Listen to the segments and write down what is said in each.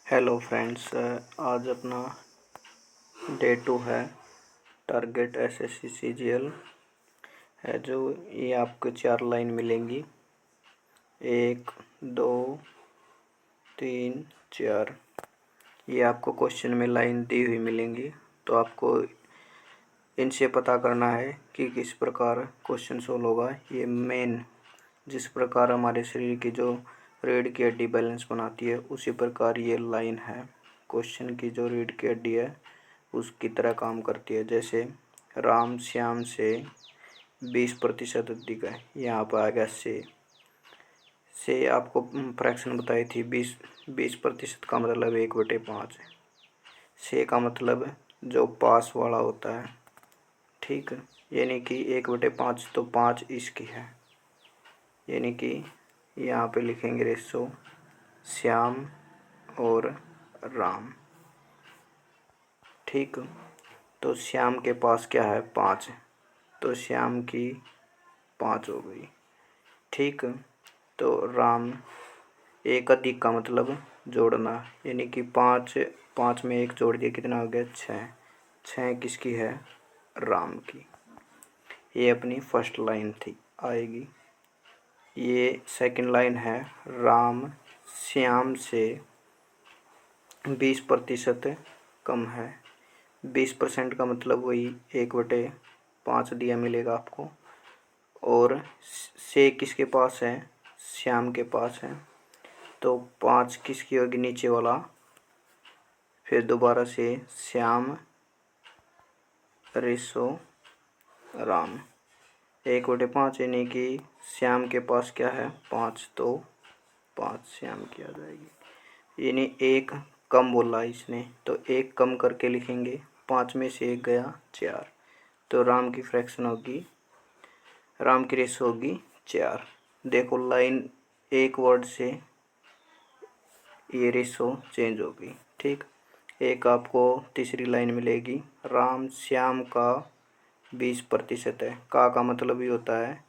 Hello friends, आज अपना day 2 है। टारगेट एसएससी सीजीएल है। जो ये आपको 4 लाइन मिलेंगी, 1 2 3 4। ये आपको क्वेश्चन में लाइन दी हुई मिलेंगी, तो आपको इनसे पता करना है कि किस प्रकार क्वेश्चन सोल्व होगा। ये मेन जिस प्रकार हमारे शरीर की जो रीढ़ की हड्डी बैलेंस बनाती है, उसी प्रकार ये लाइन है क्वेश्चन की। जो रीढ़ की हड्डी है उसकी तरह काम करती है। जैसे राम श्याम से 20% अधिक है, यहाँ पर आ गया से आपको फ्रैक्शन बताई थी। 20% का मतलब 1/5 है। से का मतलब जो पास वाला होता है, ठीक है। यानी कि 1/5 तो 5 इसकी है। यानी कि यहाँ पे लिखेंगे रेशो श्याम और राम, ठीक। तो श्याम के पास क्या है? 5, तो श्याम की 5 हो गई, ठीक। तो राम एक अधिक का मतलब जोड़ना, यानी कि 5 में 1 जोड़ दिया, कितना हो गया? 6 किसकी है? राम की। ये अपनी फर्स्ट लाइन थी आएगी। ये सेकंड लाइन है, राम श्याम से 20% कम है। 20% का मतलब वही 1/5 दिया मिलेगा आपको। और से किसके पास है? श्याम के पास है। तो 5 किसकी होगी? नीचे वाला। फिर दोबारा से श्याम रेशो राम, 1/5, यानी कि श्याम के पास क्या है? 5, तो 5 श्याम की आ जाएगी। यानी 1 कम बोला इसने, तो 1 कम करके लिखेंगे। 5 में से 1 गया 4, तो राम की फ्रैक्शन होगी, राम की रेशो होगी 4। देखो लाइन एक वर्ड से ये रेशो चेंज होगी, ठीक। एक आपको तीसरी लाइन मिलेगी, राम श्याम का 20% है। का मतलब ही होता है,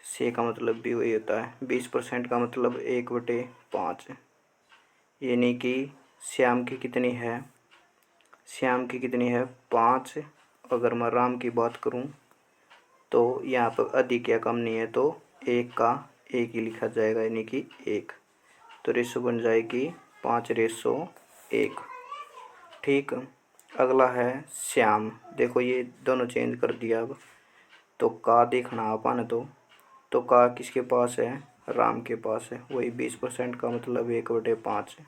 से का मतलब भी वही होता है। 20% का मतलब 1/5, यानी कि श्याम की कितनी है? श्याम की कितनी है? 5। अगर मैं राम की बात करूं तो यहाँ पर अधिक या कम नहीं है, तो 1 का 1 ही लिखा जाएगा, यानी कि 1। तो रेशो बन जाएगी 5:1, ठीक। अगला है श्याम। देखो ये दोनों चेंज कर दिया अब, तो का देखना अपन तो का किसके पास है? राम के पास है। वही 20% का मतलब 1/5 है,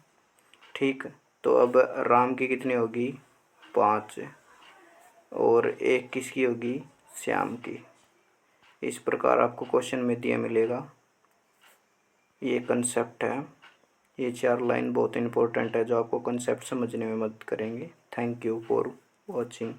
ठीक। तो अब राम की कितनी होगी? 5, और 1 किसकी होगी? श्याम की। इस प्रकार आपको क्वेश्चन में दिया मिलेगा। ये कंसेप्ट है। ये 4 लाइन बहुत इंपॉर्टेंट है, जो आपको कंसेप्ट समझने में मदद करेंगे। Thank you for watching.